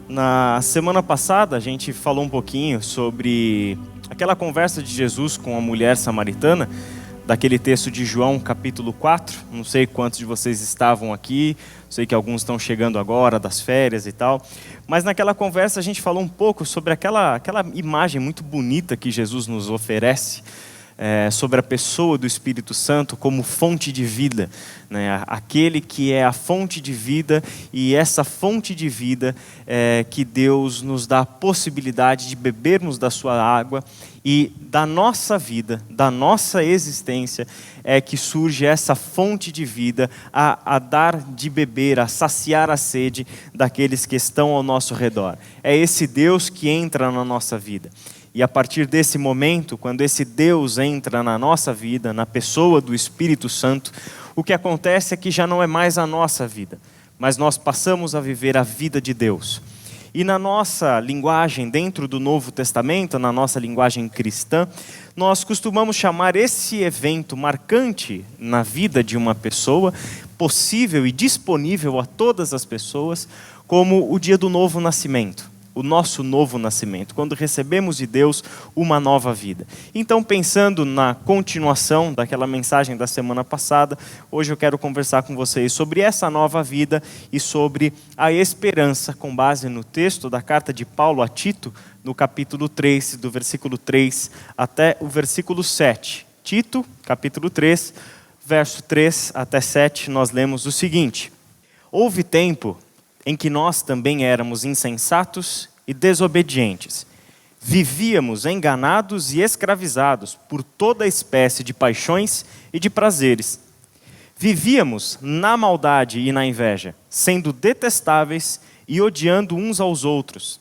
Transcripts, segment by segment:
Na semana passada a gente falou um pouquinho sobre aquela conversa de Jesus com a mulher samaritana, daquele texto de João capítulo 4. Não sei quantos de vocês estavam aqui, sei que alguns estão chegando agora das férias e tal, mas naquela conversa a gente falou um pouco sobre aquela imagem muito bonita que Jesus nos oferece, sobre a pessoa do Espírito Santo como fonte de vida, né? Aquele que é a fonte de vida, e essa fonte de vida que Deus nos dá a possibilidade de bebermos da sua água, e da nossa vida, da nossa existência, é que surge essa fonte de vida a dar de beber, a saciar a sede daqueles que estão ao nosso redor. É esse Deus que entra na nossa vida. E a partir desse momento, quando esse Deus entra na nossa vida, na pessoa do Espírito Santo, o que acontece é que já não é mais a nossa vida, mas nós passamos a viver a vida de Deus. E na nossa linguagem, dentro do Novo Testamento, na nossa linguagem cristã, nós costumamos chamar esse evento marcante na vida de uma pessoa, possível e disponível a todas as pessoas, como o dia do novo nascimento. O nosso novo nascimento, quando recebemos de Deus uma nova vida. Então, pensando na continuação daquela mensagem da semana passada, hoje eu quero conversar com vocês sobre essa nova vida e sobre a esperança, com base no texto da carta de Paulo a Tito, no capítulo 3, do versículo 3 até o versículo 7. Tito, capítulo 3, verso 3 até 7, nós lemos o seguinte: Houve tempo em que nós também éramos insensatos e desobedientes. Vivíamos enganados e escravizados por toda espécie de paixões e de prazeres. Vivíamos na maldade e na inveja, sendo detestáveis e odiando uns aos outros.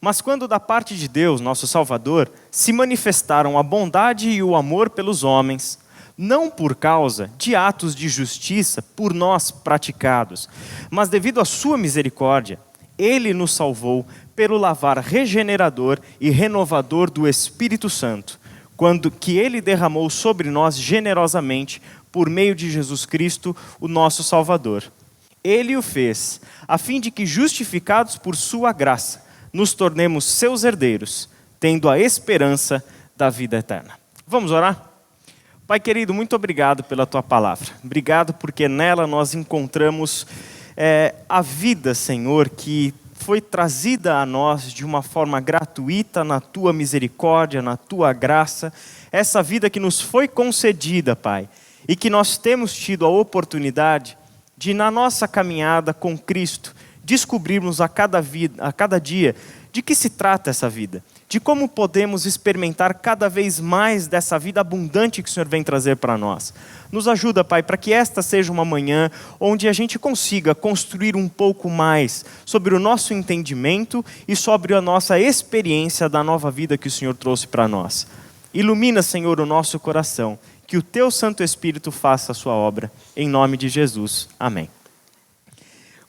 Mas quando da parte de Deus, nosso Salvador, se manifestaram a bondade e o amor pelos homens, não por causa de atos de justiça por nós praticados, mas devido à sua misericórdia, Ele nos salvou pelo lavar regenerador e renovador do Espírito Santo, quando que Ele derramou sobre nós generosamente por meio de Jesus Cristo, o nosso Salvador. Ele o fez, a fim de que, justificados por sua graça, nos tornemos seus herdeiros, tendo a esperança da vida eterna. Vamos orar? Pai querido, muito obrigado pela Tua palavra. Obrigado porque nela nós encontramos a vida, Senhor, que foi trazida a nós de uma forma gratuita na Tua misericórdia, na Tua graça. Essa vida que nos foi concedida, Pai, e que nós temos tido a oportunidade de, na nossa caminhada com Cristo, descobrirmos a cada dia de que se trata essa vida, de como podemos experimentar cada vez mais dessa vida abundante que o Senhor vem trazer para nós. Nos ajuda, Pai, para que esta seja uma manhã onde a gente consiga construir um pouco mais sobre o nosso entendimento e sobre a nossa experiência da nova vida que o Senhor trouxe para nós. Ilumina, Senhor, o nosso coração, que o Teu Santo Espírito faça a sua obra, em nome de Jesus. Amém.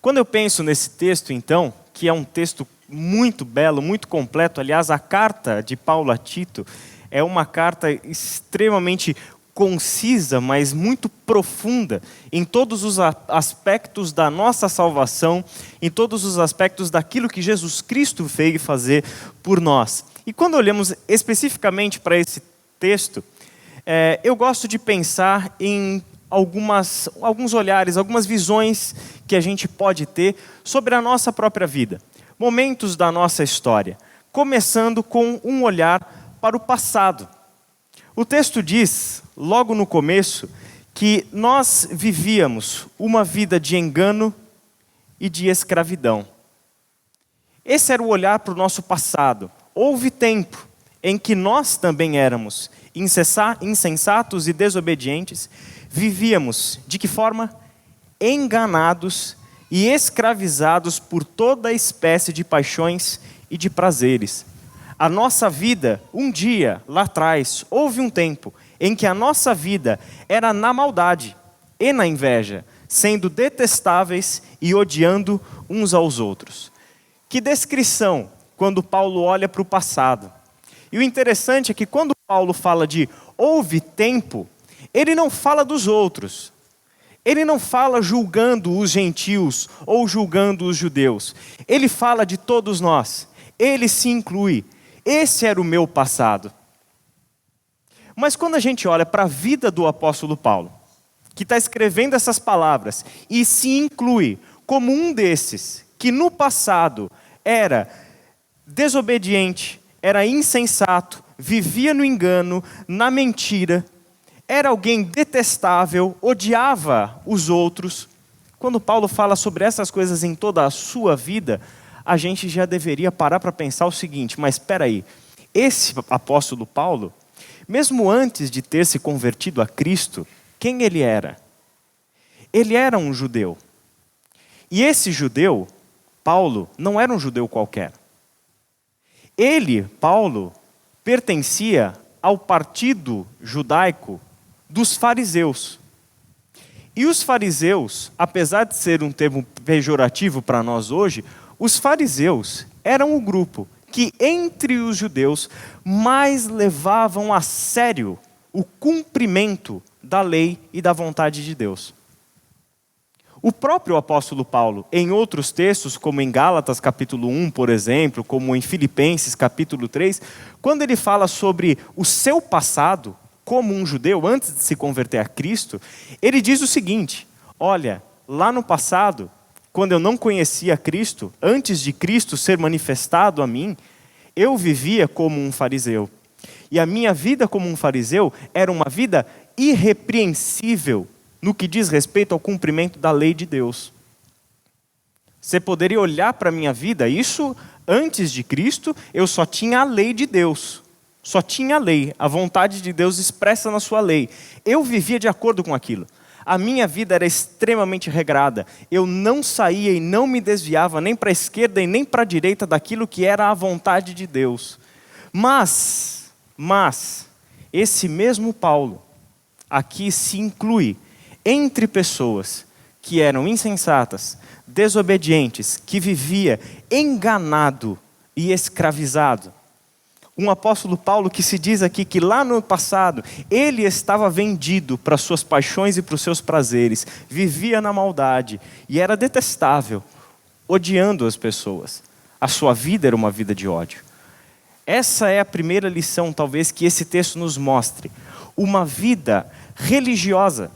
Quando eu penso nesse texto, então, que é um texto muito belo, muito completo. Aliás, a carta de Paulo a Tito é uma carta extremamente concisa, mas muito profunda em todos os aspectos da nossa salvação, em todos os aspectos daquilo que Jesus Cristo veio fazer por nós. E quando olhamos especificamente para esse texto, eu gosto de pensar em alguns olhares, algumas visões que a gente pode ter sobre a nossa própria vida. Momentos da nossa história, começando com um olhar para o passado. O texto diz, logo no começo, que nós vivíamos uma vida de engano e de escravidão. Esse era o olhar para o nosso passado. Houve tempo em que nós também éramos insensatos e desobedientes, vivíamos, de que forma? Enganados e escravizados por toda espécie de paixões e de prazeres. A nossa vida, um dia, lá atrás, houve um tempo em que a nossa vida era na maldade e na inveja, sendo detestáveis e odiando uns aos outros. Que descrição quando Paulo olha para o passado. E o interessante é que quando Paulo fala de houve tempo, ele não fala dos outros. Ele não fala julgando os gentios ou julgando os judeus. Ele fala de todos nós. Ele se inclui. Esse era o meu passado. Mas quando a gente olha para a vida do apóstolo Paulo, que está escrevendo essas palavras e se inclui como um desses, que no passado era desobediente, era insensato, vivia no engano, na mentira, era alguém detestável, odiava os outros. Quando Paulo fala sobre essas coisas em toda a sua vida, a gente já deveria parar para pensar o seguinte: mas espera aí, esse apóstolo Paulo, mesmo antes de ter se convertido a Cristo, quem ele era? Ele era um judeu. E esse judeu, Paulo, não era um judeu qualquer. Ele, Paulo, pertencia ao partido judaico dos fariseus. E os fariseus, apesar de ser um termo pejorativo para nós hoje, os fariseus eram o grupo que, entre os judeus, mais levavam a sério o cumprimento da lei e da vontade de Deus. O próprio apóstolo Paulo, em outros textos, como em Gálatas capítulo 1, por exemplo, como em Filipenses capítulo 3, quando ele fala sobre o seu passado como um judeu, antes de se converter a Cristo, ele diz o seguinte: olha, lá no passado, quando eu não conhecia Cristo, antes de Cristo ser manifestado a mim, eu vivia como um fariseu. E a minha vida como um fariseu era uma vida irrepreensível no que diz respeito ao cumprimento da lei de Deus. Você poderia olhar para a minha vida, isso antes de Cristo, eu só tinha a lei de Deus. Só tinha a lei, a vontade de Deus expressa na sua lei. Eu vivia de acordo com aquilo. A minha vida era extremamente regrada. Eu não saía e não me desviava nem para a esquerda e nem para a direita daquilo que era a vontade de Deus. Mas, esse mesmo Paulo aqui se inclui entre pessoas que eram insensatas, desobedientes, que vivia enganado e escravizado. Um apóstolo Paulo que se diz aqui que lá no passado ele estava vendido para suas paixões e para os seus prazeres, vivia na maldade e era detestável, odiando as pessoas. A sua vida era uma vida de ódio. Essa é a primeira lição, talvez, que esse texto nos mostre. Uma vida religiosa,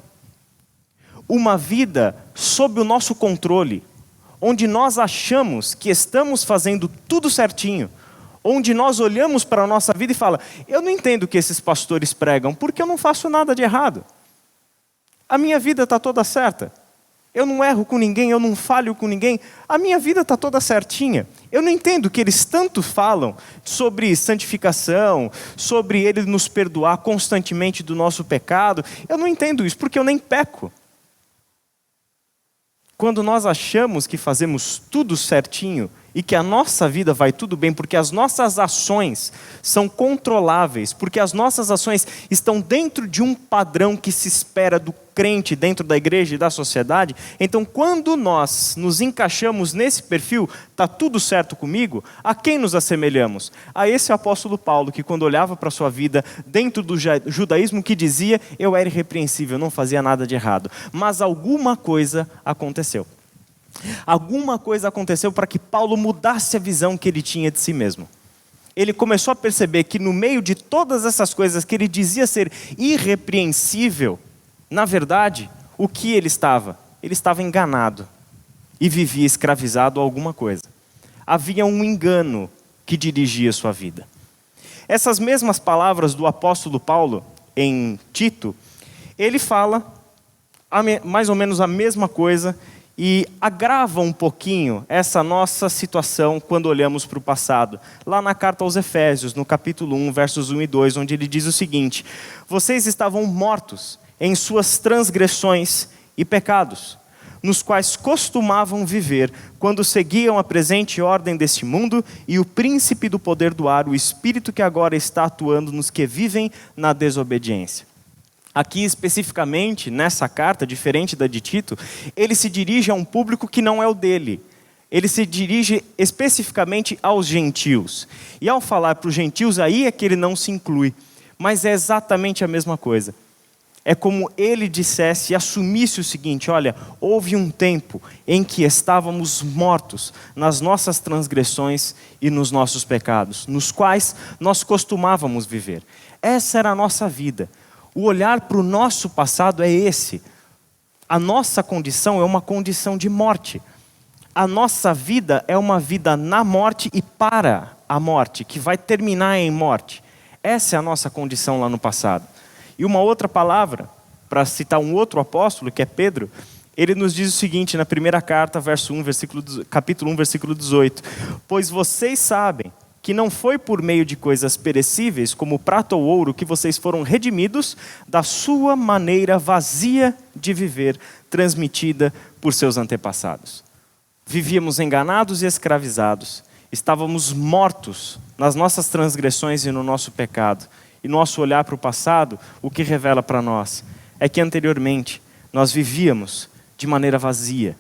uma vida sob o nosso controle, onde nós achamos que estamos fazendo tudo certinho, onde nós olhamos para a nossa vida e falamos: eu não entendo o que esses pastores pregam, porque eu não faço nada de errado. A minha vida está toda certa. Eu não erro com ninguém, eu não falho com ninguém. A minha vida está toda certinha. Eu não entendo que eles tanto falam sobre santificação, sobre Ele nos perdoar constantemente do nosso pecado. Eu não entendo isso, porque eu nem peco. Quando nós achamos que fazemos tudo certinho e que a nossa vida vai tudo bem, porque as nossas ações são controláveis, porque as nossas ações estão dentro de um padrão que se espera do crente dentro da igreja e da sociedade, então quando nós nos encaixamos nesse perfil, está tudo certo comigo, a quem nos assemelhamos? A esse apóstolo Paulo, que quando olhava para a sua vida dentro do judaísmo, que dizia: eu era irrepreensível, não fazia nada de errado, mas alguma coisa aconteceu. Alguma coisa aconteceu para que Paulo mudasse a visão que ele tinha de si mesmo. Ele começou a perceber que no meio de todas essas coisas que ele dizia ser irrepreensível, na verdade, o que ele estava? Ele estava enganado e vivia escravizado a alguma coisa. Havia um engano que dirigia a sua vida. Essas mesmas palavras do apóstolo Paulo em Tito, ele fala mais ou menos a mesma coisa e agrava um pouquinho essa nossa situação quando olhamos para o passado. Lá na carta aos Efésios, no capítulo 1, versos 1 e 2, onde ele diz o seguinte: vocês estavam mortos em suas transgressões e pecados, nos quais costumavam viver quando seguiam a presente ordem deste mundo e o príncipe do poder do ar, o espírito que agora está atuando nos que vivem na desobediência. Aqui especificamente, nessa carta, diferente da de Tito, ele se dirige a um público que não é o dele. Ele se dirige especificamente aos gentios. E ao falar para os gentios, aí é que ele não se inclui. Mas é exatamente a mesma coisa. É como ele dissesse e assumisse o seguinte: olha, houve um tempo em que estávamos mortos nas nossas transgressões e nos nossos pecados, nos quais nós costumávamos viver. Essa era a nossa vida. O olhar para o nosso passado é esse. A nossa condição é uma condição de morte. A nossa vida é uma vida na morte e para a morte, que vai terminar em morte. Essa é a nossa condição lá no passado. E uma outra palavra, para citar um outro apóstolo, que é Pedro, ele nos diz o seguinte na primeira carta, capítulo 1, versículo 18. Pois vocês sabem que não foi por meio de coisas perecíveis, como prata ou ouro, que vocês foram redimidos da sua maneira vazia de viver, transmitida por seus antepassados. Vivíamos enganados e escravizados, estávamos mortos nas nossas transgressões e no nosso pecado. E nosso olhar para o passado, o que revela para nós é que anteriormente nós vivíamos de maneira vazia.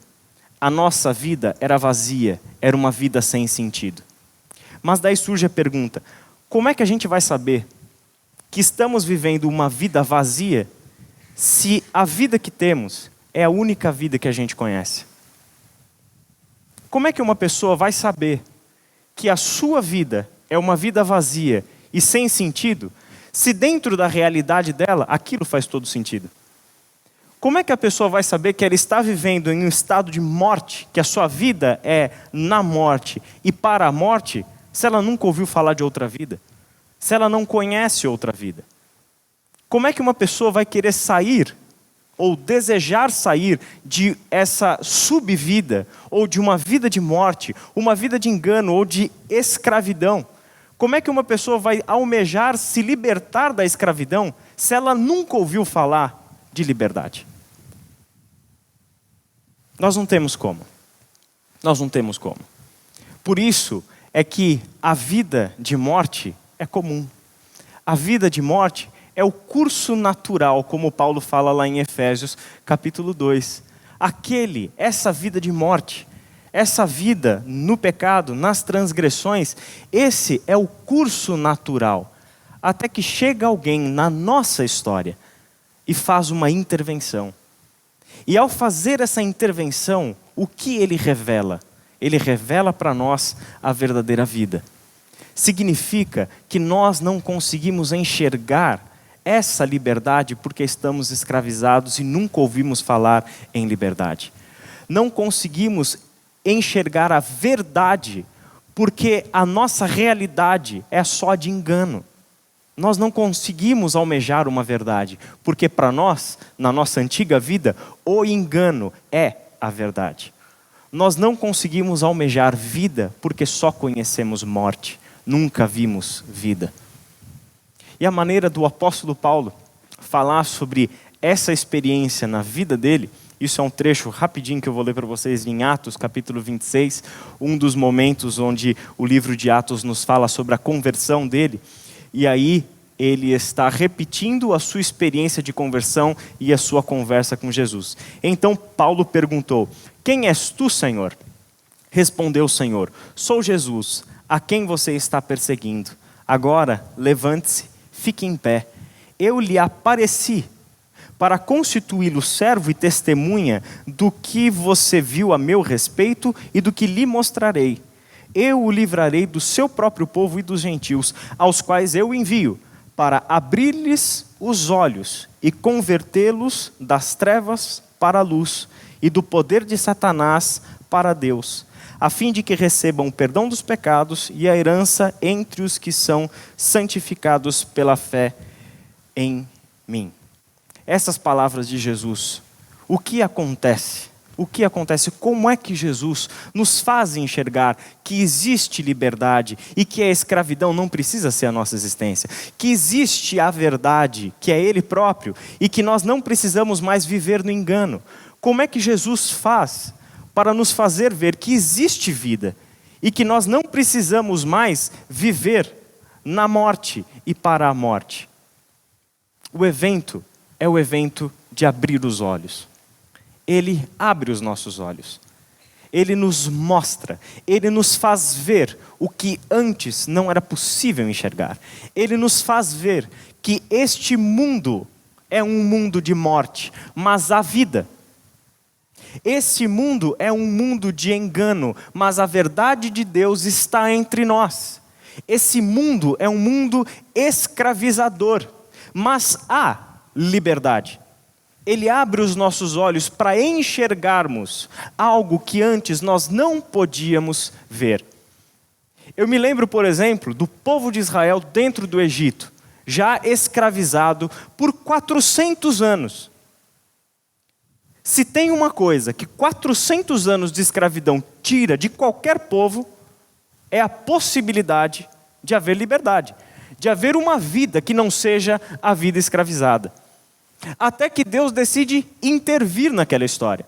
A nossa vida era vazia, era uma vida sem sentido. Mas daí surge a pergunta: como é que a gente vai saber que estamos vivendo uma vida vazia se a vida que temos é a única vida que a gente conhece? Como é que uma pessoa vai saber que a sua vida é uma vida vazia e sem sentido, se dentro da realidade dela, aquilo faz todo sentido? Como é que a pessoa vai saber que ela está vivendo em um estado de morte, que a sua vida é na morte e para a morte, se ela nunca ouviu falar de outra vida? Se ela não conhece outra vida? Como é que uma pessoa vai querer sair, ou desejar sair de essa subvida, ou de uma vida de morte, uma vida de engano, ou de escravidão? Como é que uma pessoa vai almejar se libertar da escravidão se ela nunca ouviu falar de liberdade? Nós não temos como. Nós não temos como. Por isso é que a vida de morte é comum. A vida de morte é o curso natural, como Paulo fala lá em Efésios, capítulo 2. Essa vida de morte, essa vida no pecado, nas transgressões, esse é o curso natural. Até que chega alguém na nossa história e faz uma intervenção. E ao fazer essa intervenção, o que ele revela? Ele revela para nós a verdadeira vida. Significa que nós não conseguimos enxergar essa liberdade porque estamos escravizados e nunca ouvimos falar em liberdade. Não conseguimos enxergar a verdade porque a nossa realidade é só de engano. Nós não conseguimos almejar uma verdade, porque para nós, na nossa antiga vida, o engano é a verdade. Nós não conseguimos almejar vida, porque só conhecemos morte, nunca vimos vida. E a maneira do apóstolo Paulo falar sobre essa experiência na vida dele, isso é um trecho rapidinho que eu vou ler para vocês em Atos, capítulo 26, um dos momentos onde o livro de Atos nos fala sobre a conversão dele. E aí ele está repetindo a sua experiência de conversão e a sua conversa com Jesus. Então Paulo perguntou: quem és tu, Senhor? Respondeu o Senhor: sou Jesus, a quem você está perseguindo. Agora levante-se, fique em pé. Eu lhe apareci para constituí-lo servo e testemunha do que você viu a meu respeito e do que lhe mostrarei. Eu o livrarei do seu próprio povo e dos gentios, aos quais eu envio, para abrir-lhes os olhos e convertê-los das trevas para a luz e do poder de Satanás para Deus, a fim de que recebam o perdão dos pecados e a herança entre os que são santificados pela fé em mim. Essas palavras de Jesus, o que acontece? O que acontece? Como é que Jesus nos faz enxergar que existe liberdade e que a escravidão não precisa ser a nossa existência? Que existe a verdade, que é Ele próprio, e que nós não precisamos mais viver no engano? Como é que Jesus faz para nos fazer ver que existe vida e que nós não precisamos mais viver na morte e para a morte? O evento é o evento de abrir os olhos. Ele abre os nossos olhos. Ele nos mostra, Ele nos faz ver o que antes não era possível enxergar. Ele nos faz ver que este mundo é um mundo de morte, mas há vida. Esse mundo é um mundo de engano, mas a verdade de Deus está entre nós. Esse mundo é um mundo escravizador, mas há liberdade. Ele abre os nossos olhos para enxergarmos algo que antes nós não podíamos ver. Eu me lembro, por exemplo, do povo de Israel dentro do Egito, já escravizado por 400 anos. Se tem uma coisa que 400 anos de escravidão tira de qualquer povo, é a possibilidade de haver liberdade, de haver uma vida que não seja a vida escravizada. Até que Deus decide intervir naquela história.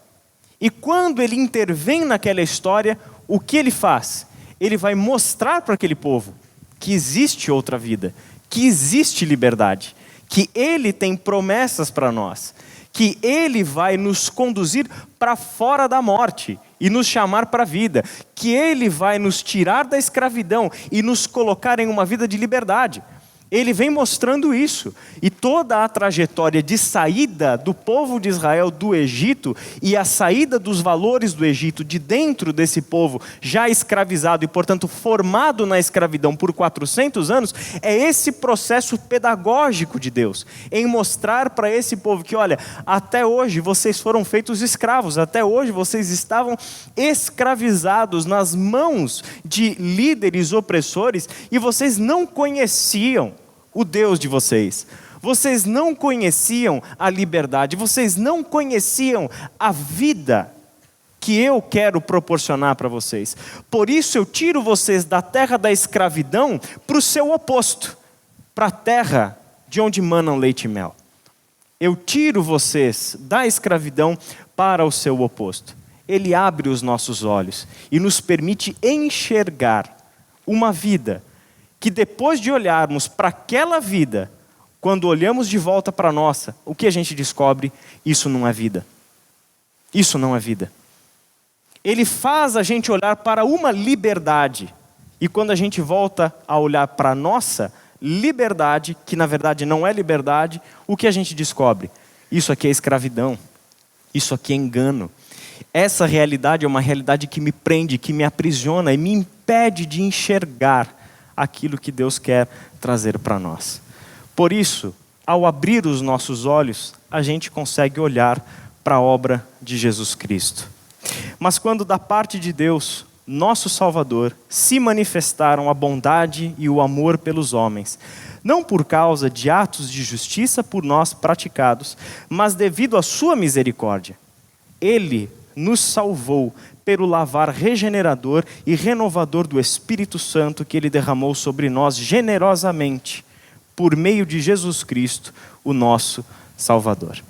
E quando Ele intervém naquela história, o que Ele faz? Ele vai mostrar para aquele povo que existe outra vida, que existe liberdade, que Ele tem promessas para nós, que Ele vai nos conduzir para fora da morte e nos chamar para a vida, que Ele vai nos tirar da escravidão e nos colocar em uma vida de liberdade. Ele vem mostrando isso, e toda a trajetória de saída do povo de Israel do Egito e a saída dos valores do Egito de dentro desse povo já escravizado e, portanto, formado na escravidão por 400 anos, é esse processo pedagógico de Deus, em mostrar para esse povo que, olha, até hoje vocês foram feitos escravos, até hoje vocês estavam escravizados nas mãos de líderes opressores e vocês não conheciam o Deus de vocês. Vocês não conheciam a liberdade, vocês não conheciam a vida que eu quero proporcionar para vocês. Por isso eu tiro vocês da terra da escravidão para o seu oposto, para a terra de onde manam leite e mel. Eu tiro vocês da escravidão para o seu oposto. Ele abre os nossos olhos e nos permite enxergar uma vida que depois de olharmos para aquela vida, quando olhamos de volta para a nossa, o que a gente descobre? Isso não é vida. Isso não é vida. Ele faz a gente olhar para uma liberdade. E quando a gente volta a olhar para a nossa liberdade, que na verdade não é liberdade, o que a gente descobre? Isso aqui é escravidão. Isso aqui é engano. Essa realidade é uma realidade que me prende, que me aprisiona e me impede de enxergar aquilo que Deus quer trazer para nós. Por isso, ao abrir os nossos olhos, a gente consegue olhar para a obra de Jesus Cristo. Mas quando da parte de Deus, nosso Salvador, se manifestaram a bondade e o amor pelos homens, não por causa de atos de justiça por nós praticados, mas devido à sua misericórdia, Ele nos salvou pelo lavar regenerador e renovador do Espírito Santo que Ele derramou sobre nós generosamente, por meio de Jesus Cristo, o nosso Salvador.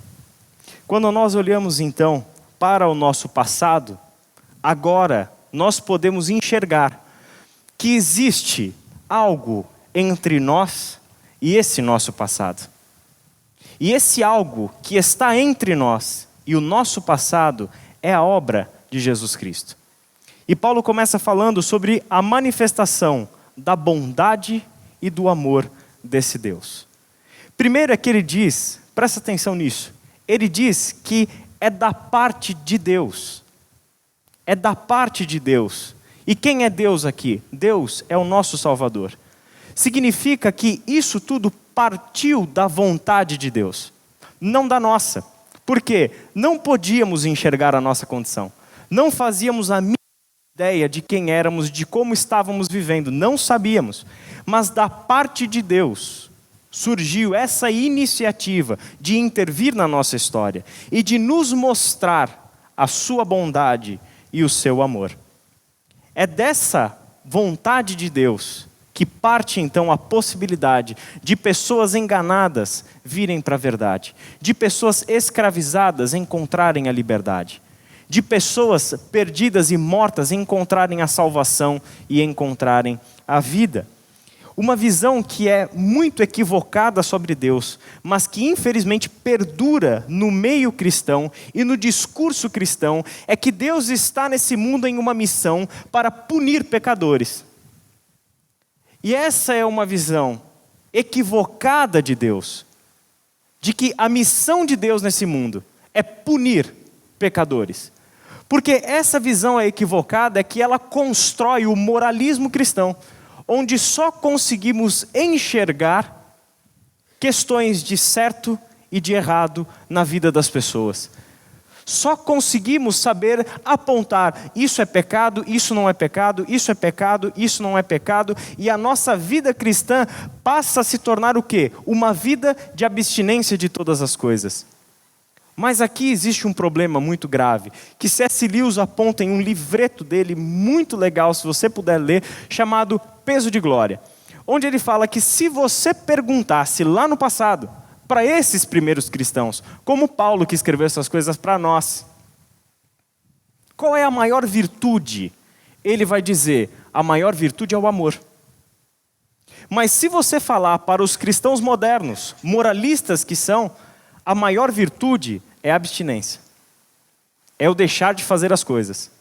Quando nós olhamos então para o nosso passado, agora nós podemos enxergar que existe algo entre nós e esse nosso passado. E esse algo que está entre nós e o nosso passado é a obra de Jesus Cristo. E Paulo começa falando sobre a manifestação da bondade e do amor desse Deus. Primeiro é que ele diz, presta atenção nisso, ele diz que é da parte de Deus. É da parte de Deus. E quem é Deus aqui? Deus é o nosso Salvador. Significa que isso tudo partiu da vontade de Deus, não da nossa. Por quê? Não podíamos enxergar a nossa condição. Não fazíamos a mínima ideia de quem éramos, de como estávamos vivendo. Não sabíamos. Mas da parte de Deus surgiu essa iniciativa de intervir na nossa história e de nos mostrar a sua bondade e o seu amor. É dessa vontade de Deus que parte então a possibilidade de pessoas enganadas virem para a verdade, de pessoas escravizadas encontrarem a liberdade, de pessoas perdidas e mortas encontrarem a salvação e encontrarem a vida. Uma visão que é muito equivocada sobre Deus, mas que infelizmente perdura no meio cristão e no discurso cristão, é que Deus está nesse mundo em uma missão para punir pecadores. E essa é uma visão equivocada de Deus, de que a missão de Deus nesse mundo é punir pecadores. Porque essa visão é equivocada, é que ela constrói o moralismo cristão, onde só conseguimos enxergar questões de certo e de errado na vida das pessoas. Só conseguimos saber apontar, isso é pecado, isso não é pecado, isso é pecado, isso não é pecado, e a nossa vida cristã passa a se tornar o quê? Uma vida de abstinência de todas as coisas. Mas aqui existe um problema muito grave, que C.S. Lewis aponta em um livreto dele, muito legal, se você puder ler, chamado Peso de Glória, onde ele fala que se você perguntasse lá no passado, para esses primeiros cristãos, como Paulo que escreveu essas coisas para nós, qual é a maior virtude? Ele vai dizer, a maior virtude é o amor. Mas se você falar para os cristãos modernos, moralistas que são, a maior virtude é a abstinência. É o deixar de fazer as coisas.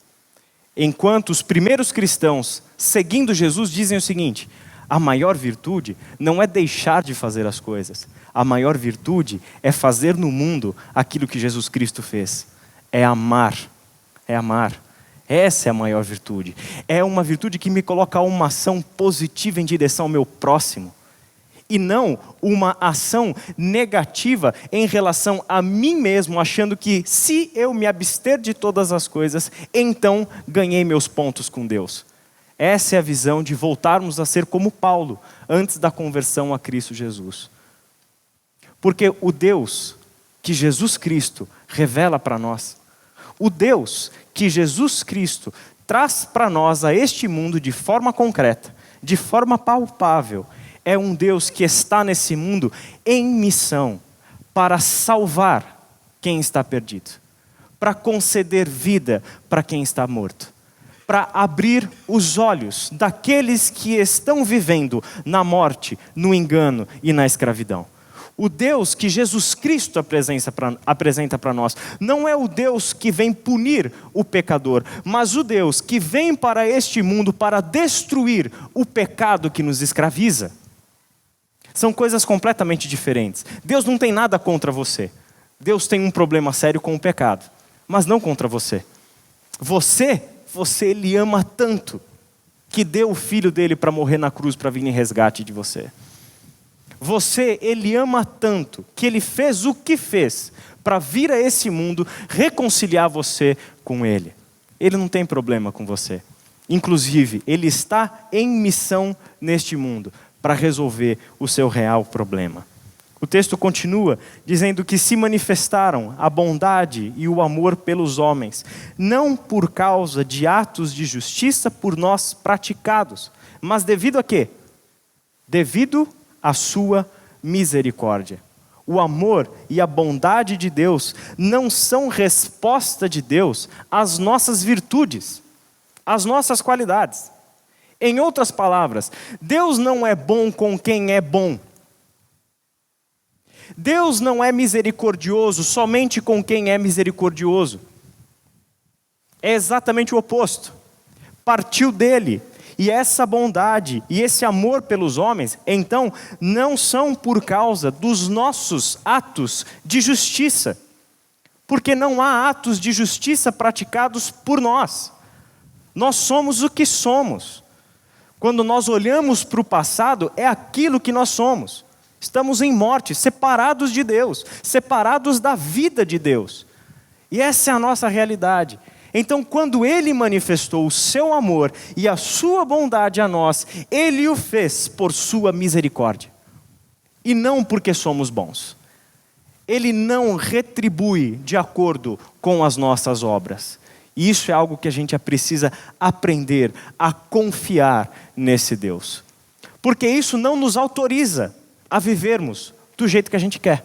Enquanto os primeiros cristãos, seguindo Jesus, dizem o seguinte, a maior virtude não é deixar de fazer as coisas. A maior virtude é fazer no mundo aquilo que Jesus Cristo fez. É amar. É amar. Essa é a maior virtude. É uma virtude que me coloca a uma ação positiva em direção ao meu próximo. E não uma ação negativa em relação a mim mesmo, achando que se eu me abster de todas as coisas, então ganhei meus pontos com Deus. Essa é a visão de voltarmos a ser como Paulo, antes da conversão a Cristo Jesus. Porque o Deus que Jesus Cristo revela para nós, o Deus que Jesus Cristo traz para nós a este mundo de forma concreta, de forma palpável, é um Deus que está nesse mundo em missão para salvar quem está perdido, para conceder vida para quem está morto, para abrir os olhos daqueles que estão vivendo na morte, no engano e na escravidão. O Deus que Jesus Cristo apresenta para nós não é o Deus que vem punir o pecador, mas o Deus que vem para este mundo para destruir o pecado que nos escraviza. São coisas completamente diferentes. Deus não tem nada contra você. Deus tem um problema sério com o pecado, mas não contra você. Você Ele ama tanto que deu o filho dele para morrer na cruz para vir em resgate de você. Ele ama tanto que ele fez o que fez para vir a esse mundo reconciliar você com ele. Ele não tem problema com você. Inclusive, ele está em missão neste mundo para resolver o seu real problema. O texto continua dizendo que se manifestaram a bondade e o amor pelos homens, não por causa de atos de justiça por nós praticados, mas devido a quê? Devido à sua misericórdia. O amor e a bondade de Deus não são resposta de Deus às nossas virtudes, às nossas qualidades. Em outras palavras, Deus não é bom com quem é bom. Deus não é misericordioso somente com quem é misericordioso. É exatamente o oposto. Partiu dele. E essa bondade e esse amor pelos homens, então, não são por causa dos nossos atos de justiça. Porque não há atos de justiça praticados por nós. Nós somos o que somos. Quando nós olhamos para o passado, é aquilo que nós somos. Estamos em morte, separados de Deus, separados da vida de Deus. E essa é a nossa realidade. Então, quando Ele manifestou o seu amor e a sua bondade a nós, Ele o fez por sua misericórdia. E não porque somos bons. Ele não retribui de acordo com as nossas obras. E isso é algo que a gente precisa aprender a confiar nesse Deus. Porque isso não nos autoriza a vivermos do jeito que a gente quer.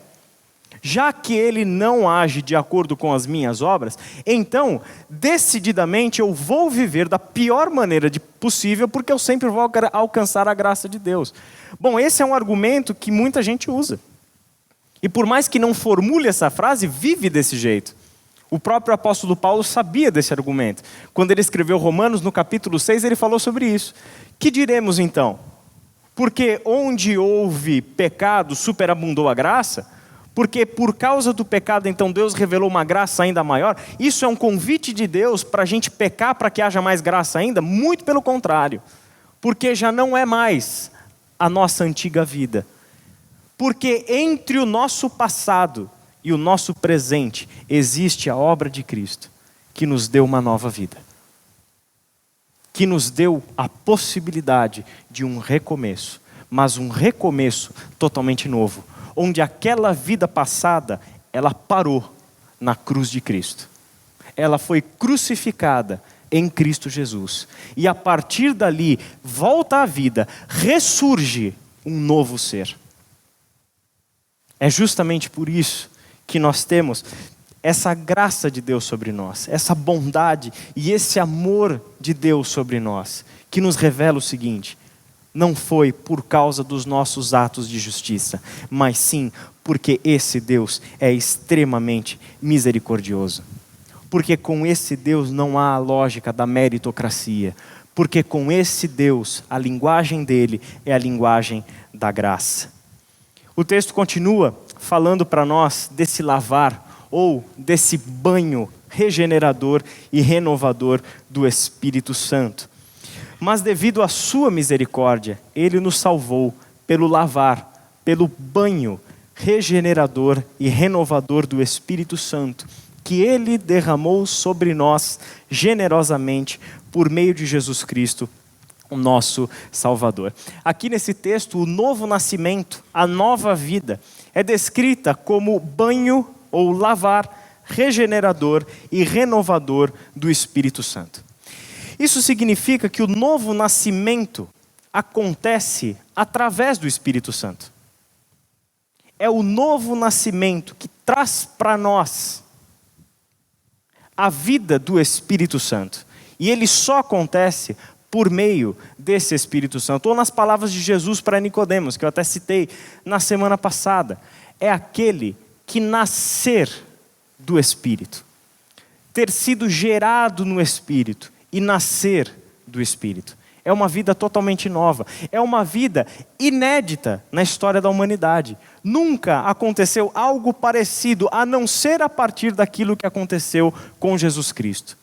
Já que Ele não age de acordo com as minhas obras, então, decididamente, eu vou viver da pior maneira possível, porque eu sempre vou alcançar a graça de Deus. Bom, esse é um argumento que muita gente usa. E por mais que não formule essa frase, vive desse jeito. O próprio apóstolo Paulo sabia desse argumento. Quando ele escreveu Romanos, no capítulo 6, ele falou sobre isso. Que diremos então? Porque onde houve pecado, superabundou a graça? Porque por causa do pecado, então Deus revelou uma graça ainda maior? Isso é um convite de Deus para a gente pecar para que haja mais graça ainda? Muito pelo contrário. Porque já não é mais a nossa antiga vida. Porque entre o nosso passado e o nosso presente existe a obra de Cristo, que nos deu uma nova vida. Que nos deu a possibilidade de um recomeço, mas um recomeço totalmente novo, onde aquela vida passada, ela parou na cruz de Cristo. Ela foi crucificada em Cristo Jesus. E a partir dali, volta à vida, ressurge um novo ser. É justamente por isso que nós temos essa graça de Deus sobre nós, essa bondade e esse amor de Deus sobre nós, que nos revela o seguinte: não foi por causa dos nossos atos de justiça, mas sim porque esse Deus é extremamente misericordioso. Porque com esse Deus não há a lógica da meritocracia. Porque com esse Deus, a linguagem dele é a linguagem da graça. O texto continua falando para nós desse lavar, ou desse banho regenerador e renovador do Espírito Santo. Mas devido à sua misericórdia, ele nos salvou pelo lavar, pelo banho regenerador e renovador do Espírito Santo, que ele derramou sobre nós generosamente por meio de Jesus Cristo, o nosso Salvador. Aqui nesse texto, o novo nascimento, a nova vida, é descrita como banho ou lavar regenerador e renovador do Espírito Santo. Isso significa que o novo nascimento acontece através do Espírito Santo. É o novo nascimento que traz para nós a vida do Espírito Santo. E ele só acontece por meio desse Espírito Santo. Ou nas palavras de Jesus para Nicodemos, que eu até citei na semana passada. É aquele que nascer do Espírito. Ter sido gerado no Espírito e nascer do Espírito. É uma vida totalmente nova. É uma vida inédita na história da humanidade. Nunca aconteceu algo parecido, a não ser a partir daquilo que aconteceu com Jesus Cristo.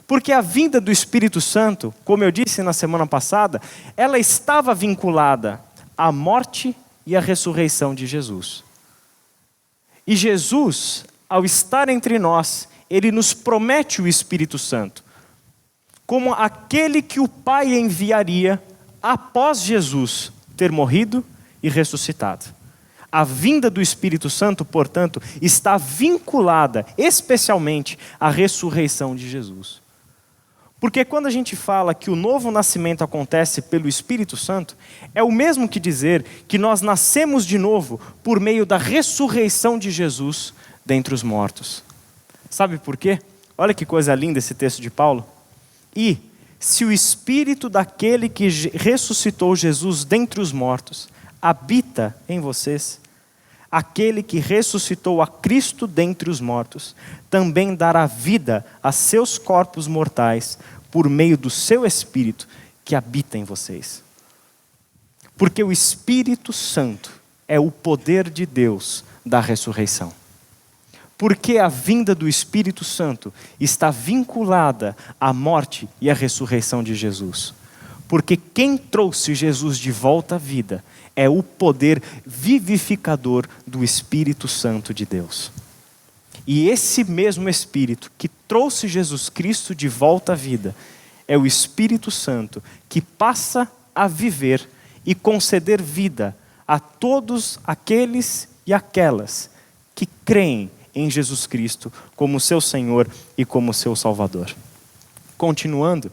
Porque a vinda do Espírito Santo, como eu disse na semana passada, ela estava vinculada à morte e à ressurreição de Jesus. E Jesus, ao estar entre nós, ele nos promete o Espírito Santo, como aquele que o Pai enviaria após Jesus ter morrido e ressuscitado. A vinda do Espírito Santo, portanto, está vinculada especialmente à ressurreição de Jesus. Porque quando a gente fala que o novo nascimento acontece pelo Espírito Santo, é o mesmo que dizer que nós nascemos de novo por meio da ressurreição de Jesus dentre os mortos. Sabe por quê? Olha que coisa linda esse texto de Paulo. E se o Espírito daquele que ressuscitou Jesus dentre os mortos habita em vocês, aquele que ressuscitou a Cristo dentre os mortos também dará vida a seus corpos mortais por meio do seu Espírito que habita em vocês. Porque o Espírito Santo é o poder de Deus da ressurreição. Porque a vinda do Espírito Santo está vinculada à morte e à ressurreição de Jesus. Porque quem trouxe Jesus de volta à vida é o poder vivificador do Espírito Santo de Deus. E esse mesmo Espírito que trouxe Jesus Cristo de volta à vida é o Espírito Santo que passa a viver e conceder vida a todos aqueles e aquelas que creem em Jesus Cristo como seu Senhor e como seu Salvador. Continuando,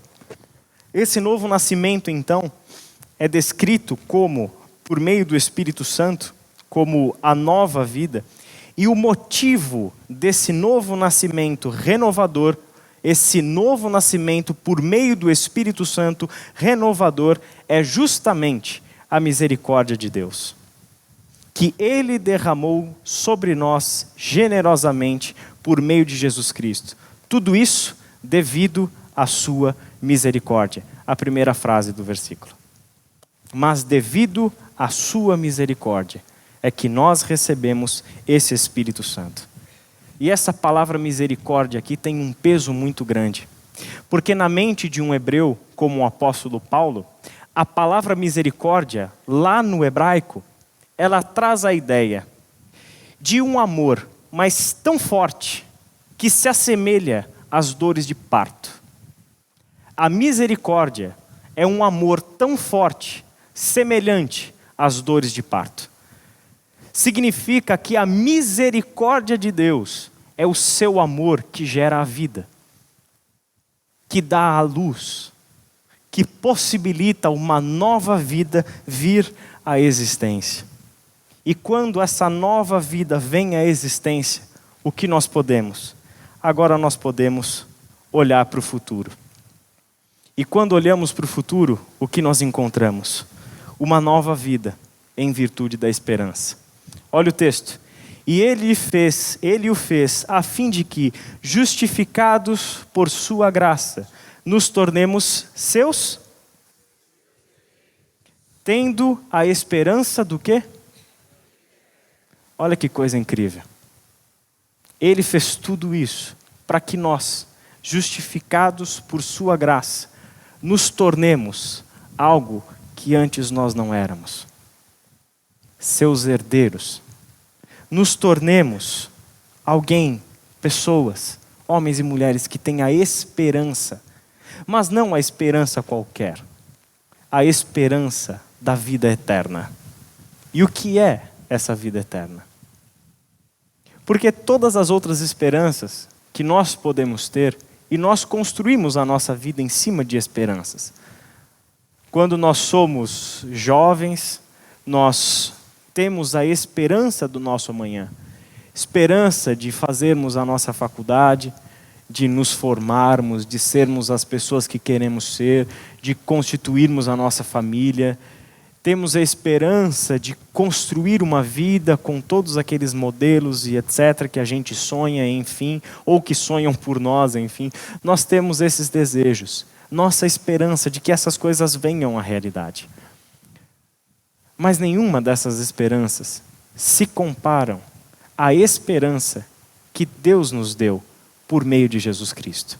esse novo nascimento então é descrito como, por meio do Espírito Santo, como a nova vida, e o motivo desse novo nascimento renovador, esse novo nascimento por meio do Espírito Santo renovador, é justamente a misericórdia de Deus, que ele derramou sobre nós generosamente por meio de Jesus Cristo. Tudo isso devido à sua misericórdia. A primeira frase do versículo. Mas devido à sua misericórdia, é que nós recebemos esse Espírito Santo. E essa palavra misericórdia aqui tem um peso muito grande. Porque na mente de um hebreu, como o apóstolo Paulo, a palavra misericórdia, lá no hebraico, ela traz a ideia de um amor, mas tão forte, que se assemelha às dores de parto. A misericórdia é um amor tão forte, semelhante às dores de parto. Significa que a misericórdia de Deus é o seu amor que gera a vida, que dá a luz, que possibilita uma nova vida vir à existência. E quando essa nova vida vem à existência, o que nós podemos? Agora nós podemos olhar para o futuro. E quando olhamos para o futuro, o que nós encontramos? Uma nova vida em virtude da esperança. Olha o texto. E ele o fez a fim de que, justificados por sua graça, nos tornemos seus, tendo a esperança do quê? Olha que coisa incrível. Ele fez tudo isso para que nós, justificados por sua graça, nos tornemos algo que antes nós não éramos. Seus herdeiros. Nos tornemos alguém, pessoas, homens e mulheres que têm a esperança, mas não a esperança qualquer, a esperança da vida eterna. E o que é essa vida eterna? Porque todas as outras esperanças que nós podemos ter, e nós construímos a nossa vida em cima de esperanças. Quando nós somos jovens, nós temos a esperança do nosso amanhã. Esperança de fazermos a nossa faculdade, de nos formarmos, de sermos as pessoas que queremos ser, de constituirmos a nossa família. Temos a esperança de construir uma vida com todos aqueles modelos e etc. que a gente sonha, enfim, ou que sonham por nós, enfim. Nós temos esses desejos. Nossa esperança de que essas coisas venham à realidade. Mas nenhuma dessas esperanças se comparam à esperança que Deus nos deu por meio de Jesus Cristo.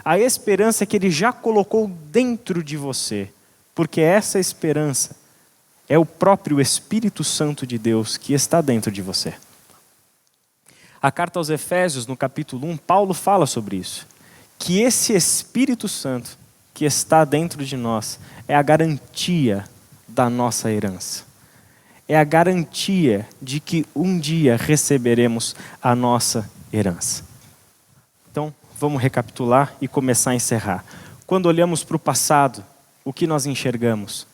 A esperança que Ele já colocou dentro de você, porque essa esperança é o próprio Espírito Santo de Deus que está dentro de você. A carta aos Efésios, no capítulo 1, Paulo fala sobre isso. Que esse Espírito Santo que está dentro de nós é a garantia da nossa herança. É a garantia de que um dia receberemos a nossa herança. Então, vamos recapitular e começar a encerrar. Quando olhamos para o passado, o que nós enxergamos?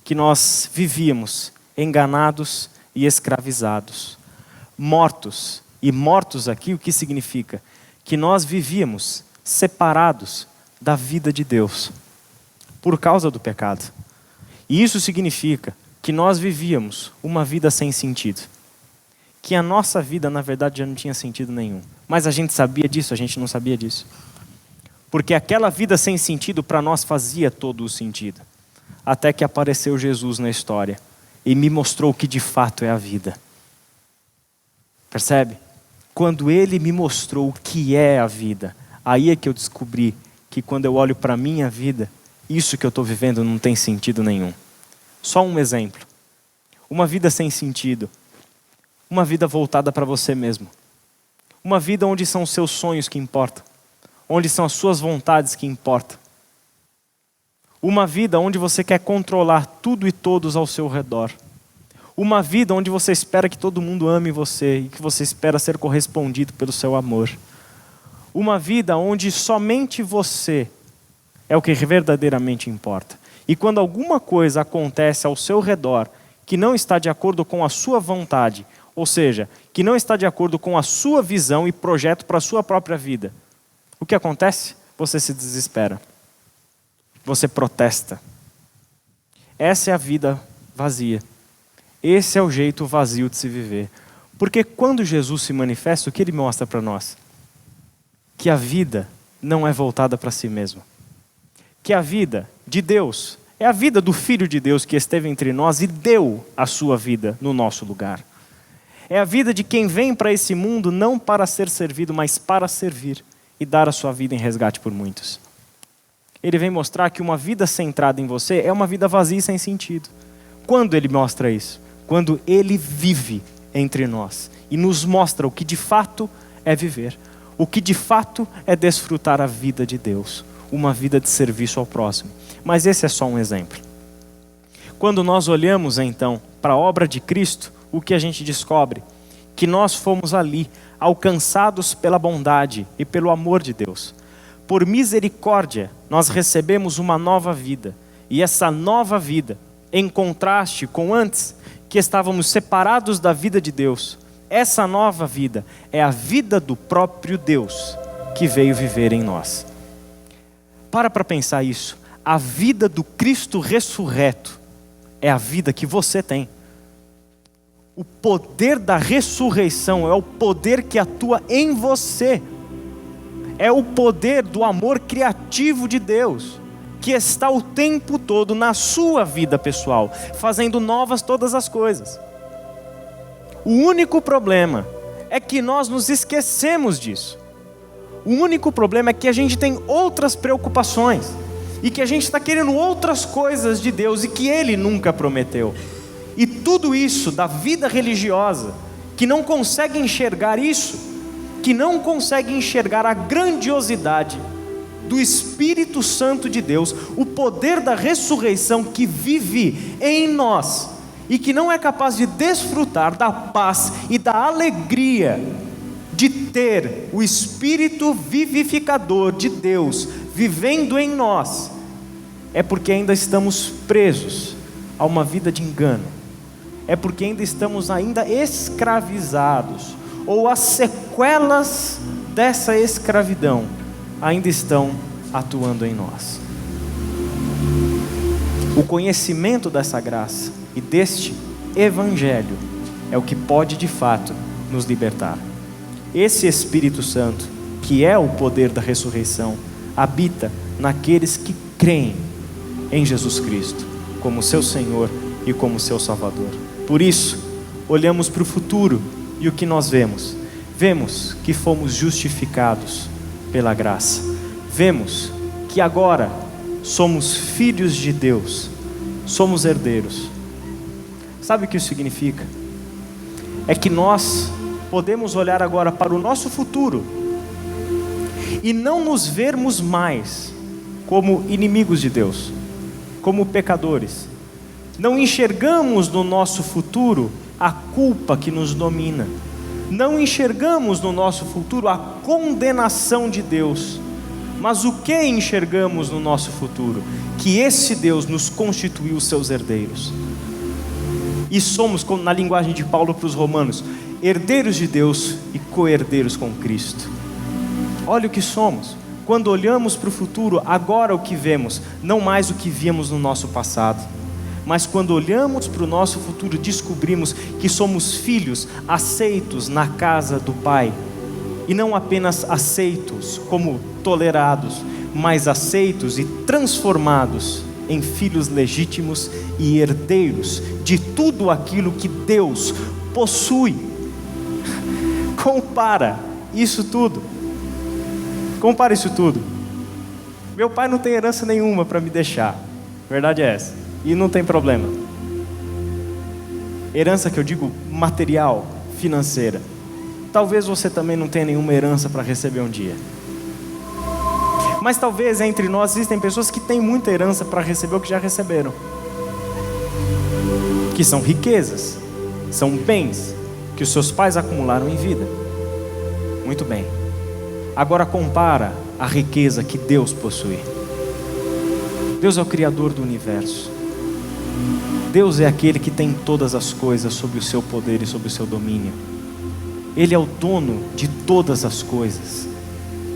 Que nós vivíamos enganados e escravizados. Mortos. E mortos aqui, o que significa? Que nós vivíamos separados da vida de Deus por causa do pecado. E isso significa que nós vivíamos uma vida sem sentido. Que a nossa vida, na verdade, já não tinha sentido nenhum. Mas a gente sabia disso, a gente não sabia disso. Porque aquela vida sem sentido para nós fazia todo o sentido. Até que apareceu Jesus na história e me mostrou o que de fato é a vida. Percebe? Quando Ele me mostrou o que é a vida, aí é que eu descobri que quando eu olho para a minha vida, isso que eu estou vivendo não tem sentido nenhum. Só um exemplo. Uma vida sem sentido. Uma vida voltada para você mesmo. Uma vida onde são os seus sonhos que importam. Onde são as suas vontades que importam. Uma vida onde você quer controlar tudo e todos ao seu redor. Uma vida onde você espera que todo mundo ame você e que você espera ser correspondido pelo seu amor. Uma vida onde somente você é o que verdadeiramente importa. E quando alguma coisa acontece ao seu redor que não está de acordo com a sua vontade, ou seja, que não está de acordo com a sua visão e projeto para a sua própria vida, o que acontece? Você se desespera. Você protesta. Essa é a vida vazia. Esse é o jeito vazio de se viver. Porque quando Jesus se manifesta, o que Ele mostra para nós? Que a vida não é voltada para si mesmo. Que a vida de Deus É a vida do Filho de Deus que esteve entre nós e deu a sua vida no nosso lugar. É a vida de quem vem para esse mundo não para ser servido, mas para servir e dar a sua vida em resgate por muitos. Ele vem mostrar que uma vida centrada em você é uma vida vazia e sem sentido. Quando ele mostra isso? Quando ele vive entre nós e nos mostra o que de fato é viver, o que de fato é desfrutar a vida de Deus, uma vida de serviço ao próximo. Mas esse é só um exemplo. Quando nós olhamos então para a obra de Cristo, o que a gente descobre? Que nós fomos ali, alcançados pela bondade e pelo amor de Deus. Por misericórdia, nós recebemos uma nova vida. E essa nova vida, em contraste com antes, que estávamos separados da vida de Deus, essa nova vida é a vida do próprio Deus que veio viver em nós. Para pensar isso. A vida do Cristo ressurreto é a vida que você tem. O poder da ressurreição é o poder que atua em você. É o poder do amor criativo de Deus, que está o tempo todo na sua vida pessoal, fazendo novas todas as coisas. O único problema é que nós nos esquecemos disso. O único problema é que a gente tem outras preocupações e que a gente está querendo outras coisas de Deus e que Ele nunca prometeu. E tudo isso da vida religiosa, que não consegue enxergar isso, que não consegue enxergar a grandiosidade do Espírito Santo de Deus, o poder da ressurreição que vive em nós e que não é capaz de desfrutar da paz e da alegria de ter o Espírito vivificador de Deus vivendo em nós, é porque ainda estamos presos a uma vida de engano, é porque ainda estamos escravizados, ou as sequelas dessa escravidão ainda estão atuando em nós. O conhecimento dessa graça e deste Evangelho é o que pode de fato nos libertar. Esse Espírito Santo, que é o poder da ressurreição, habita naqueles que creem em Jesus Cristo como seu Senhor e como seu Salvador. Por isso, olhamos para o futuro e o que nós vemos? Vemos que fomos justificados pela graça. Vemos que agora somos filhos de Deus, somos herdeiros. Sabe o que isso significa? É que nós podemos olhar agora para o nosso futuro e não nos vermos mais como inimigos de Deus, como pecadores. Não enxergamos no nosso futuro a culpa que nos domina. Não enxergamos no nosso futuro a condenação de Deus. Mas o que enxergamos no nosso futuro? Que esse Deus nos constituiu seus herdeiros. E somos, na linguagem de Paulo para os romanos, herdeiros de Deus e co-herdeiros com Cristo. Olha o que somos. Quando olhamos para o futuro, agora o que vemos, não mais o que víamos no nosso passado. Mas quando olhamos para o nosso futuro, descobrimos que somos filhos aceitos na casa do Pai. E não apenas aceitos como tolerados, mas aceitos e transformados em filhos legítimos e herdeiros de tudo aquilo que Deus possui. Compara isso tudo. Compara isso tudo. Meu pai não tem herança nenhuma para me deixar. Verdade é essa. E não tem problema. Herança que eu digo material, financeira. Talvez você também não tenha nenhuma herança para receber um dia. Mas talvez entre nós existem pessoas que têm muita herança para receber o que já receberam. Que são riquezas, são bens que os seus pais acumularam em vida. Muito bem. Agora compara a riqueza que Deus possui. Deus é o Criador do universo. Deus é aquele que tem todas as coisas sob o seu poder e sob o seu domínio. Ele é o dono de todas as coisas.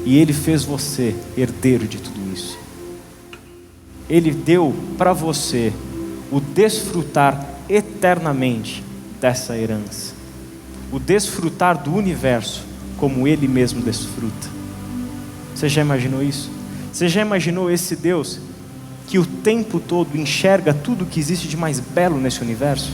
E Ele fez você herdeiro de tudo isso. Ele deu para você o desfrutar eternamente dessa herança. O desfrutar do universo como Ele mesmo desfruta. Você já imaginou isso? Você já imaginou esse Deus que o tempo todo enxerga tudo que existe de mais belo nesse universo?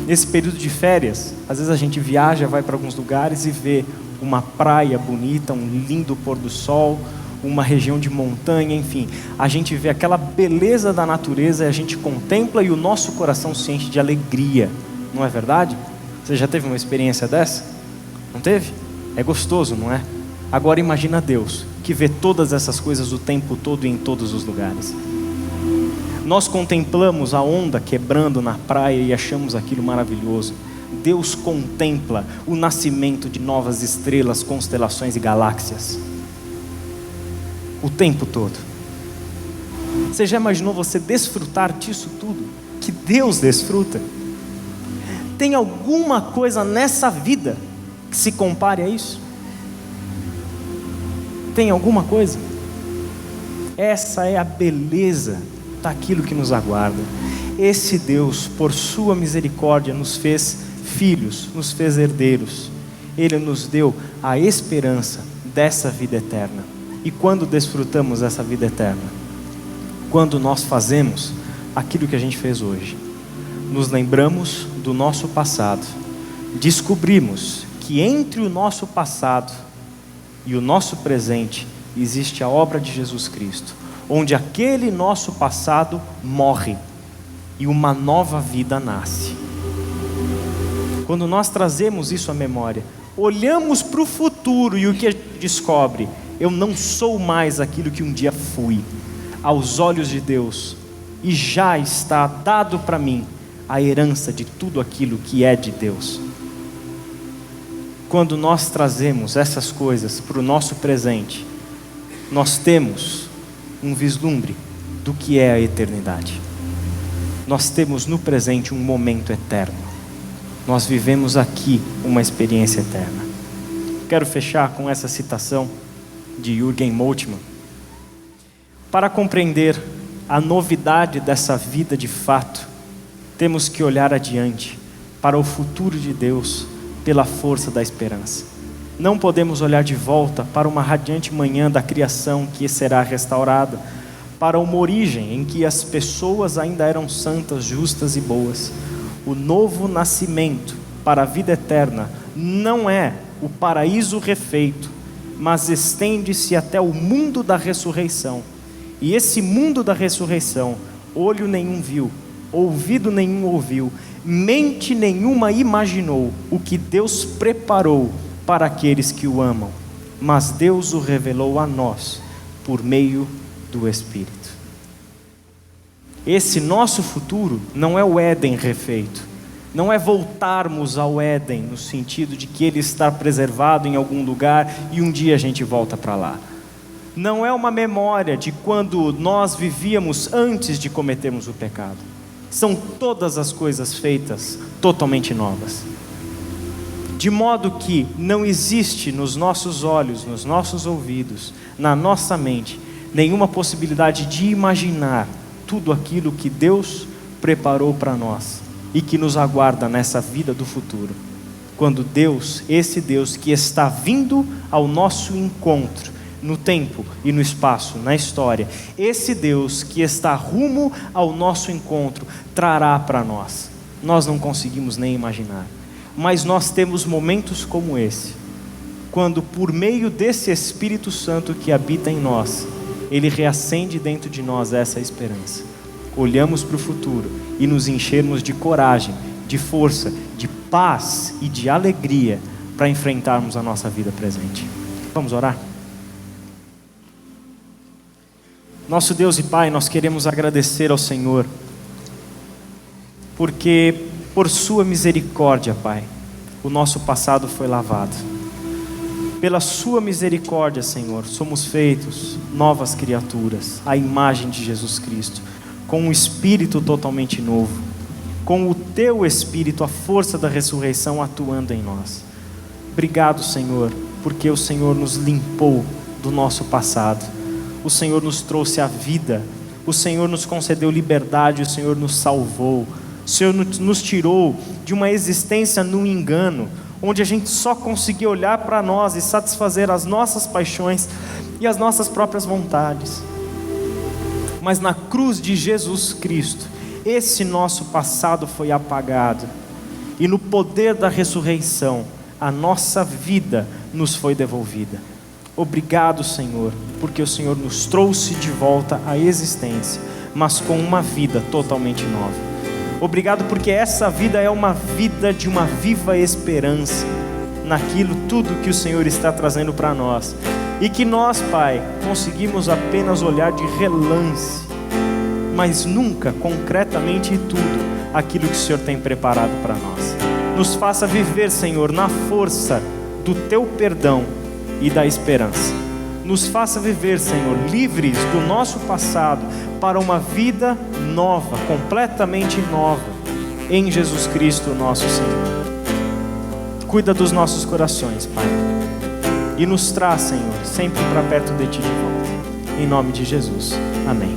Nesse período de férias, às vezes a gente viaja, vai para alguns lugares e vê uma praia bonita, um lindo pôr do sol, uma região de montanha, enfim. A gente vê aquela beleza da natureza e a gente contempla e o nosso coração se enche de alegria. Não é verdade? Você já teve uma experiência dessa? Não teve? É gostoso, não é? Agora imagina Deus, que vê todas essas coisas o tempo todo e em todos os lugares. Nós contemplamos a onda quebrando na praia e achamos aquilo maravilhoso. Deus contempla o nascimento de novas estrelas, constelações e galáxias o tempo todo. Você já imaginou você desfrutar disso tudo? Que Deus desfruta? Tem alguma coisa nessa vida que se compare a isso? Tem alguma coisa? Essa é a beleza daquilo que nos aguarda. Esse Deus, por sua misericórdia, nos fez filhos, nos fez herdeiros. Ele nos deu a esperança dessa vida eterna. E quando desfrutamos essa vida eterna? Quando nós fazemos aquilo que a gente fez hoje. Nos lembramos do nosso passado. Descobrimos que entre o nosso passado e o nosso presente existe a obra de Jesus Cristo, onde aquele nosso passado morre e uma nova vida nasce. Quando nós trazemos isso à memória, olhamos para o futuro e o que a gente descobre? Eu não sou mais aquilo que um dia fui. Aos olhos de Deus, e já está dado para mim a herança de tudo aquilo que é de Deus. Quando nós trazemos essas coisas para o nosso presente, nós temos um vislumbre do que é a eternidade. Nós temos no presente um momento eterno. Nós vivemos aqui uma experiência eterna. Quero fechar com essa citação de Jürgen Moltmann. Para compreender a novidade dessa vida de fato, temos que olhar adiante para o futuro de Deus pela força da esperança. Não podemos olhar de volta para uma radiante manhã da criação que será restaurada, para uma origem em que as pessoas ainda eram santas, justas e boas. O novo nascimento para a vida eterna não é o paraíso refeito, mas estende-se até o mundo da ressurreição. E esse mundo da ressurreição, olho nenhum viu, ouvido nenhum ouviu, mente nenhuma imaginou o que Deus preparou para aqueles que o amam. Mas Deus o revelou a nós por meio do Espírito. Esse nosso futuro não é o Éden refeito. Não é voltarmos ao Éden no sentido de que ele está preservado em algum lugar e um dia a gente volta para lá. Não é uma memória de quando nós vivíamos antes de cometermos o pecado. São todas as coisas feitas totalmente novas. De modo que não existe nos nossos olhos, nos nossos ouvidos, na nossa mente, nenhuma possibilidade de imaginar tudo aquilo que Deus preparou para nós e que nos aguarda nessa vida do futuro. Quando Deus, esse Deus que está vindo ao nosso encontro, no tempo e no espaço, na história, esse Deus que está rumo ao nosso encontro, trará para nós. Nós não conseguimos nem imaginar, mas nós temos momentos como esse, quando por meio desse Espírito Santo que habita em nós, ele reacende dentro de nós essa esperança. Olhamos para o futuro e nos enchermos de coragem, de força, de paz e de alegria para enfrentarmos a nossa vida presente. Vamos orar? Nosso Deus e Pai, nós queremos agradecer ao Senhor, porque por sua misericórdia, Pai, o nosso passado foi lavado. Pela sua misericórdia, Senhor, somos feitos novas criaturas, à imagem de Jesus Cristo, com um espírito totalmente novo, com o teu Espírito, a força da ressurreição atuando em nós. Obrigado, Senhor, porque o Senhor nos limpou do nosso passado, o Senhor nos trouxe a vida, o Senhor nos concedeu liberdade, o Senhor nos salvou, o Senhor nos tirou de uma existência no engano, onde a gente só conseguia olhar para nós e satisfazer as nossas paixões e as nossas próprias vontades. mas na cruz de Jesus Cristo, esse nosso passado foi apagado, e no poder da ressurreição, a nossa vida nos foi devolvida. Obrigado, Senhor, porque o Senhor nos trouxe de volta à existência, mas com uma vida totalmente nova. Obrigado porque essa vida é uma vida de uma viva esperança naquilo tudo que o Senhor está trazendo para nós, e que nós, Pai, conseguimos apenas olhar de relance, mas nunca concretamente tudo aquilo que o Senhor tem preparado para nós. Nos faça viver, Senhor, na força do Teu perdão e da esperança. Nos faça viver, Senhor, livres do nosso passado para uma vida nova, completamente nova, em Jesus Cristo, nosso Senhor. Cuida dos nossos corações, Pai, e nos traz, Senhor, sempre para perto de Ti de volta. Em nome de Jesus. Amém.